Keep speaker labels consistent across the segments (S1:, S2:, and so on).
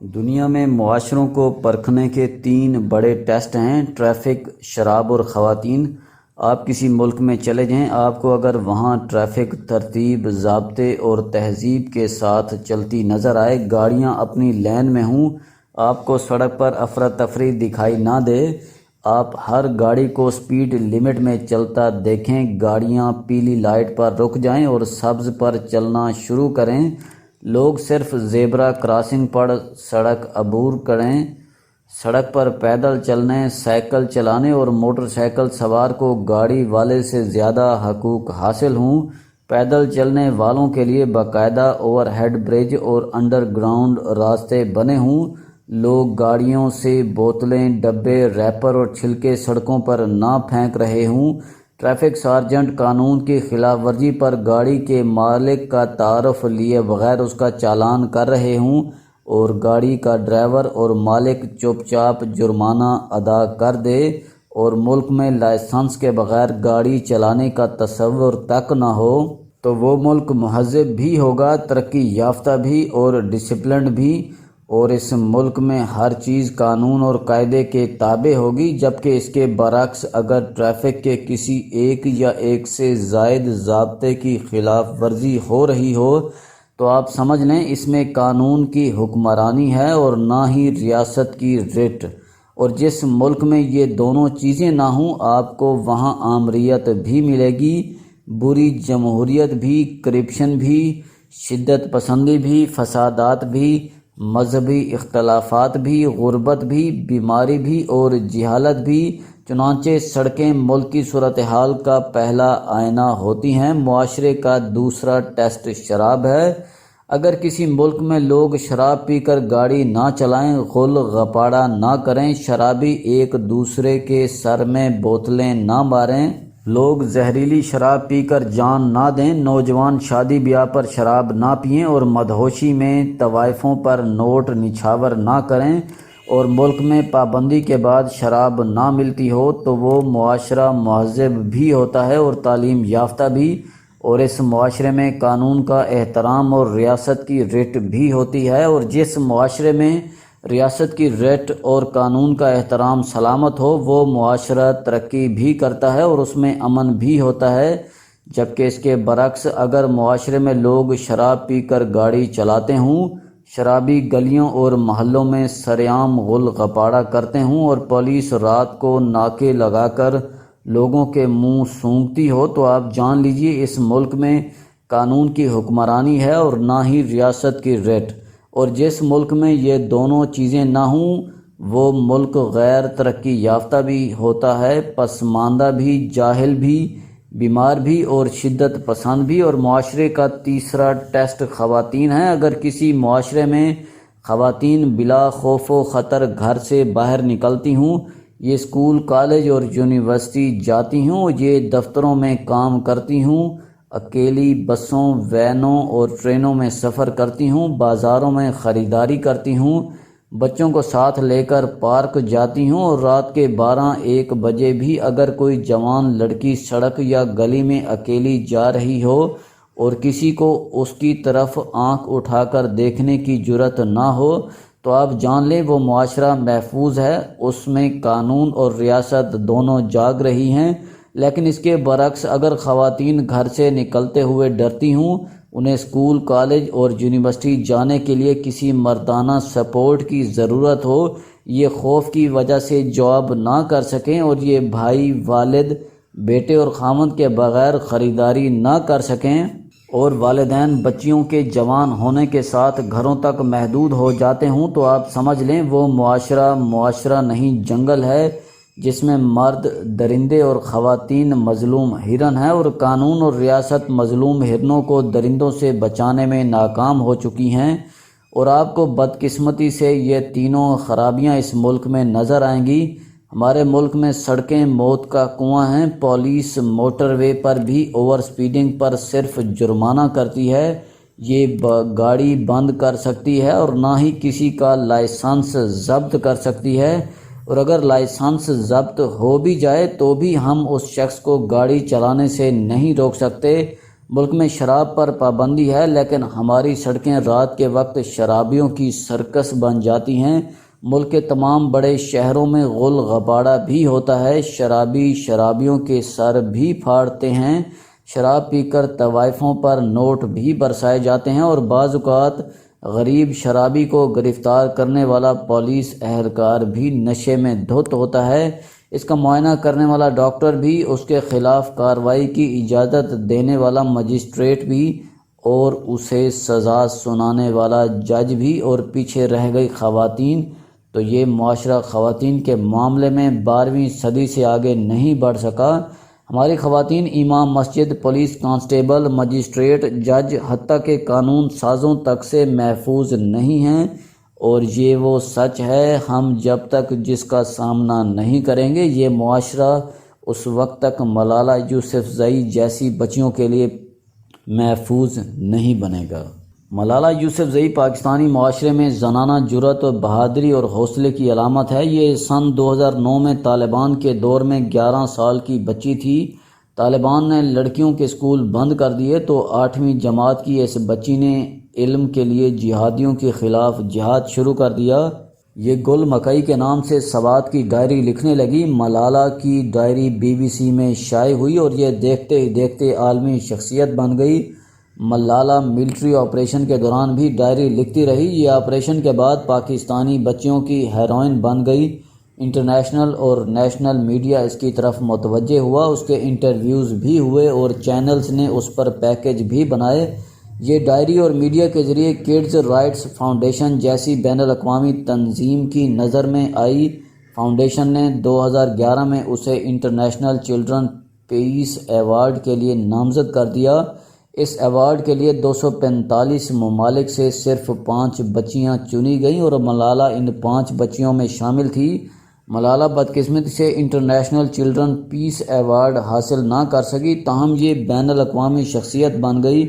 S1: دنیا میں معاشروں کو پرکھنے کے 3 بڑے ٹیسٹ ہیں: ٹریفک، شراب اور خواتین۔ آپ کسی ملک میں چلے جائیں، آپ کو اگر وہاں ٹریفک ترتیب، ضابطے اور تہذیب کے ساتھ چلتی نظر آئے، گاڑیاں اپنی لین میں ہوں، آپ کو سڑک پر افراتفری دکھائی نہ دے، آپ ہر گاڑی کو سپیڈ لمٹ میں چلتا دیکھیں، گاڑیاں پیلی لائٹ پر رک جائیں اور سبز پر چلنا شروع کریں، لوگ صرف زیبرا کراسنگ پر سڑک عبور کریں، سڑک پر پیدل چلنے، سائیکل چلانے اور موٹر سائیکل سوار کو گاڑی والے سے زیادہ حقوق حاصل ہوں، پیدل چلنے والوں کے لیے باقاعدہ اوور ہیڈ برج اور انڈر گراؤنڈ راستے بنے ہوں، لوگ گاڑیوں سے بوتلیں، ڈبے، ریپر اور چھلکے سڑکوں پر نہ پھینک رہے ہوں، ٹریفک سارجنٹ قانون کی خلاف ورزی پر گاڑی کے مالک کا تعارف لیے بغیر اس کا چالان کر رہے ہوں اور گاڑی کا ڈرائیور اور مالک چپ چاپ جرمانہ ادا کر دے اور ملک میں لائسنس کے بغیر گاڑی چلانے کا تصور تک نہ ہو، تو وہ ملک مہذب بھی ہوگا، ترقی یافتہ بھی اور ڈسپلنڈ بھی، اور اس ملک میں ہر چیز قانون اور قاعدے کے تابع ہوگی، جبکہ اس کے برعکس اگر ٹریفک کے کسی ایک یا ایک سے زائد ضابطے کی خلاف ورزی ہو رہی ہو تو آپ سمجھ لیں اس میں قانون کی حکمرانی ہے اور نہ ہی ریاست کی رٹ، اور جس ملک میں یہ دونوں چیزیں نہ ہوں آپ کو وہاں آمریت بھی ملے گی، بری جمہوریت بھی، کرپشن بھی، شدت پسندی بھی، فسادات بھی، مذہبی اختلافات بھی، غربت بھی، بیماری بھی اور جہالت بھی۔ چنانچہ سڑکیں ملک کی صورتحال کا پہلا آئینہ ہوتی ہیں۔ معاشرے کا دوسرا ٹیسٹ شراب ہے۔ اگر کسی ملک میں لوگ شراب پی کر گاڑی نہ چلائیں، غل غپاڑہ نہ کریں، شرابی ایک دوسرے کے سر میں بوتلیں نہ ماریں، لوگ زہریلی شراب پی کر جان نہ دیں، نوجوان شادی بیاہ پر شراب نہ پئیں اور مدہوشی میں طوائفوں پر نوٹ نچھاور نہ کریں، اور ملک میں پابندی کے بعد شراب نہ ملتی ہو، تو وہ معاشرہ مہذب بھی ہوتا ہے اور تعلیم یافتہ بھی، اور اس معاشرے میں قانون کا احترام اور ریاست کی رٹ بھی ہوتی ہے، اور جس معاشرے میں ریاست کی رٹ اور قانون کا احترام سلامت ہو وہ معاشرہ ترقی بھی کرتا ہے اور اس میں امن بھی ہوتا ہے، جبکہ اس کے برعکس اگر معاشرے میں لوگ شراب پی کر گاڑی چلاتے ہوں، شرابی گلیوں اور محلوں میں سرعام غل غپاڑہ کرتے ہوں اور پولیس رات کو ناکے لگا کر لوگوں کے منہ سونگھتی ہو، تو آپ جان لیجئے اس ملک میں قانون کی حکمرانی ہے اور نہ ہی ریاست کی رٹ، اور جس ملک میں یہ دونوں چیزیں نہ ہوں وہ ملک غیر ترقی یافتہ بھی ہوتا ہے، پسماندہ بھی، جاہل بھی، بیمار بھی اور شدت پسند بھی۔ اور معاشرے کا تیسرا ٹیسٹ خواتین ہے۔ اگر کسی معاشرے میں خواتین بلا خوف و خطر گھر سے باہر نکلتی ہوں، یہ اسکول، کالج اور یونیورسٹی جاتی ہوں، یہ دفتروں میں کام کرتی ہوں، اکیلی بسوں، وینوں اور ٹرینوں میں سفر کرتی ہوں، بازاروں میں خریداری کرتی ہوں، بچوں کو ساتھ لے کر پارک جاتی ہوں، اور رات کے 12-1 بجے بھی اگر کوئی جوان لڑکی سڑک یا گلی میں اکیلی جا رہی ہو اور کسی کو اس کی طرف آنکھ اٹھا کر دیکھنے کی جرت نہ ہو تو آپ جان لیں وہ معاشرہ محفوظ ہے، اس میں قانون اور ریاست دونوں جاگ رہی ہیں۔ لیکن اس کے برعکس اگر خواتین گھر سے نکلتے ہوئے ڈرتی ہوں، انہیں اسکول، کالج اور یونیورسٹی جانے کے لیے کسی مردانہ سپورٹ کی ضرورت ہو، یہ خوف کی وجہ سے جاب نہ کر سکیں اور یہ بھائی، والد، بیٹے اور خامند کے بغیر خریداری نہ کر سکیں، اور والدین بچیوں کے جوان ہونے کے ساتھ گھروں تک محدود ہو جاتے ہوں، تو آپ سمجھ لیں وہ معاشرہ نہیں جنگل ہے، جس میں مرد درندے اور خواتین مظلوم ہرن ہیں، اور قانون اور ریاست مظلوم ہرنوں کو درندوں سے بچانے میں ناکام ہو چکی ہیں، اور آپ کو بدقسمتی سے یہ تینوں خرابیاں اس ملک میں نظر آئیں گی۔ ہمارے ملک میں سڑکیں موت کا کنواں ہیں، پولیس موٹر وے پر بھی اوور سپیڈنگ پر صرف جرمانہ کرتی ہے، یہ گاڑی بند کر سکتی ہے اور نہ ہی کسی کا لائسنس ضبط کر سکتی ہے، اور اگر لائسنس ضبط ہو بھی جائے تو بھی ہم اس شخص کو گاڑی چلانے سے نہیں روک سکتے، ملک میں شراب پر پابندی ہے لیکن ہماری سڑکیں رات کے وقت شرابیوں کی سرکس بن جاتی ہیں۔ ملک کے تمام بڑے شہروں میں غل غبارہ بھی ہوتا ہے، شرابی شرابیوں کے سر بھی پھاڑتے ہیں، شراب پی کر طوائفوں پر نوٹ بھی برسائے جاتے ہیں اور بعض اوقات غریب شرابی کو گرفتار کرنے والا پولیس اہلکار بھی نشے میں دھت ہوتا ہے۔ اس کا معائنہ کرنے والا ڈاکٹر بھی، اس کے خلاف کارروائی کی اجازت دینے والا مجسٹریٹ بھی، اور اسے سزا سنانے والا جج بھی، اور پیچھے رہ گئی خواتین۔ تو یہ معاشرہ خواتین کے معاملے میں 12ویں صدی سے آگے نہیں بڑھ سکا۔ ہماری خواتین امام مسجد، پولیس کانسٹیبل، مجسٹریٹ، جج، حتیٰ کہ قانون سازوں تک سے محفوظ نہیں ہیں، اور یہ وہ سچ ہے، ہم جب تک جس کا سامنا نہیں کریں گے یہ معاشرہ اس وقت تک ملالہ یوسفزئی جیسی بچیوں کے لیے محفوظ نہیں بنے گا۔ ملالہ یوسفزئی پاکستانی معاشرے میں زنانہ جرأت و بہادری اور حوصلے کی علامت ہے۔ یہ سن 2009 میں طالبان کے دور میں 11 سال کی بچی تھی۔ طالبان نے لڑکیوں کے اسکول بند کر دیے تو 8ویں جماعت کی اس بچی نے علم کے لیے جہادیوں کے خلاف جہاد شروع کر دیا۔ یہ گل مکئی کے نام سے سوات کی ڈائری لکھنے لگی۔ ملالہ کی ڈائری BBC میں شائع ہوئی اور یہ دیکھتے ہی دیکھتے عالمی شخصیت بن گئی۔ ملالہ ملٹری آپریشن کے دوران بھی ڈائری لکھتی رہی۔ یہ آپریشن کے بعد پاکستانی بچیوں کی ہیروئن بن گئی۔ انٹرنیشنل اور نیشنل میڈیا اس کی طرف متوجہ ہوا، اس کے انٹرویوز بھی ہوئے اور چینلز نے اس پر پیکج بھی بنائے۔ یہ ڈائری اور میڈیا کے ذریعے کڈز رائٹس فاؤنڈیشن جیسی بین الاقوامی تنظیم کی نظر میں آئی۔ فاؤنڈیشن نے 2011 میں اسے انٹرنیشنل چلڈرن پیس ایوارڈ کے لیے نامزد کر دیا۔ اس ایوارڈ کے لیے 245 ممالک سے صرف 5 بچیاں چنی گئیں اور ملالہ ان 5 بچیوں میں شامل تھی۔ ملالہ بدقسمتی سے انٹرنیشنل چلڈرن پیس ایوارڈ حاصل نہ کر سکی، تاہم یہ بین الاقوامی شخصیت بن گئی۔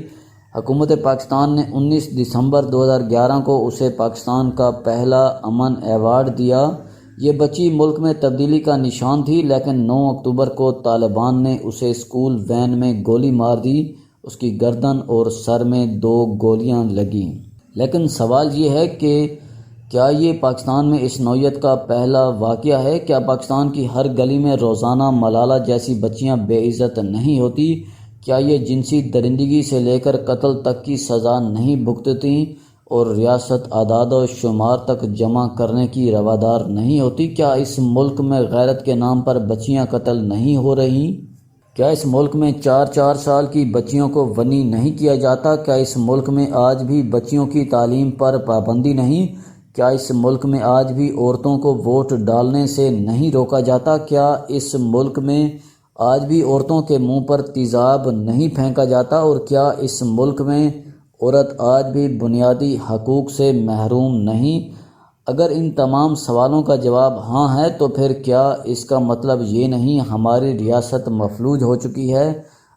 S1: حکومت پاکستان نے 19 دسمبر 2011 کو اسے پاکستان کا پہلا امن ایوارڈ دیا۔ یہ بچی ملک میں تبدیلی کا نشان تھی، لیکن 9 اکتوبر کو طالبان نے اسے اسکول وین میں گولی مار دی۔ اس کی گردن اور سر میں 2 گولیاں لگیں۔ لیکن سوال یہ ہے کہ کیا یہ پاکستان میں اس نوعیت کا پہلا واقعہ ہے؟ کیا پاکستان کی ہر گلی میں روزانہ ملالہ جیسی بچیاں بے عزت نہیں ہوتی؟ کیا یہ جنسی درندگی سے لے کر قتل تک کی سزا نہیں بھگتتی اور ریاست اعداد و شمار تک جمع کرنے کی روادار نہیں ہوتی؟ کیا اس ملک میں غیرت کے نام پر بچیاں قتل نہیں ہو رہی؟ کیا اس ملک میں 4 سال کی بچیوں کو ونی نہیں کیا جاتا؟ کیا اس ملک میں آج بھی بچیوں کی تعلیم پر پابندی نہیں؟ کیا اس ملک میں آج بھی عورتوں کو ووٹ ڈالنے سے نہیں روکا جاتا؟ کیا اس ملک میں آج بھی عورتوں کے منہ پر تیزاب نہیں پھینکا جاتا؟ اور کیا اس ملک میں عورت آج بھی بنیادی حقوق سے محروم نہیں؟ اگر ان تمام سوالوں کا جواب ہاں ہے تو پھر کیا اس کا مطلب یہ نہیں ہماری ریاست مفلوج ہو چکی ہے؟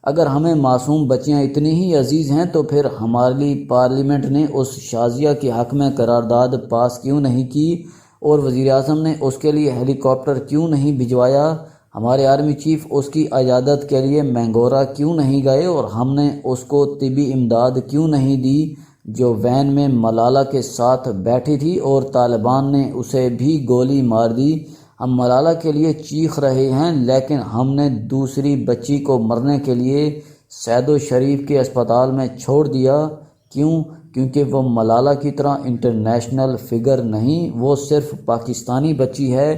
S1: اگر ہمیں معصوم بچیاں اتنی ہی عزیز ہیں تو پھر ہماری پارلیمنٹ نے اس شازیہ کے حق میں قرارداد پاس کیوں نہیں کی اور وزیر اعظم نے اس کے لیے ہیلی کاپٹر کیوں نہیں بھجوایا؟ ہمارے آرمی چیف اس کی عیادت کے لیے مینگورہ کیوں نہیں گئے اور ہم نے اس کو طبی امداد کیوں نہیں دی جو وین میں ملالہ کے ساتھ بیٹھی تھی اور طالبان نے اسے بھی گولی مار دی؟ ہم ملالہ کے لیے چیخ رہے ہیں لیکن ہم نے دوسری بچی کو مرنے کے لیے سید و شریف کے اسپتال میں چھوڑ دیا۔ کیوں؟ کیونکہ وہ ملالہ کی طرح انٹرنیشنل فگر نہیں، وہ صرف پاکستانی بچی ہے،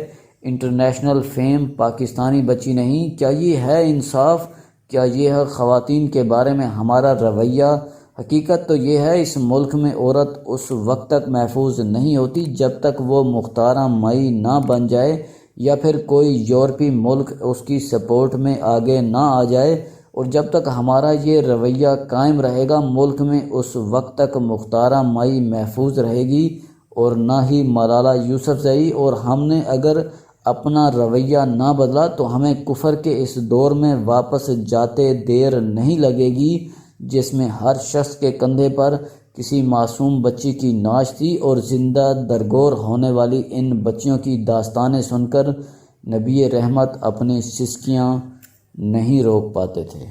S1: انٹرنیشنل فیم پاکستانی بچی نہیں۔ کیا یہ ہے انصاف؟ کیا یہ ہے خواتین کے بارے میں ہمارا رویہ؟ حقیقت تو یہ ہے اس ملک میں عورت اس وقت تک محفوظ نہیں ہوتی جب تک وہ مختارہ مئی نہ بن جائے یا پھر کوئی یورپی ملک اس کی سپورٹ میں آگے نہ آ جائے، اور جب تک ہمارا یہ رویہ قائم رہے گا ملک میں اس وقت تک مختارہ مئی محفوظ رہے گی اور نہ ہی ملالہ یوسفزئی۔ اور ہم نے اگر اپنا رویہ نہ بدلا تو ہمیں کفر کے اس دور میں واپس جاتے دیر نہیں لگے گی جس میں ہر شخص کے کندھے پر کسی معصوم بچی کی ناش تھی، اور زندہ درگور ہونے والی ان بچیوں کی داستانیں سن کر نبی رحمت اپنی سسکیاں نہیں روک پاتے تھے۔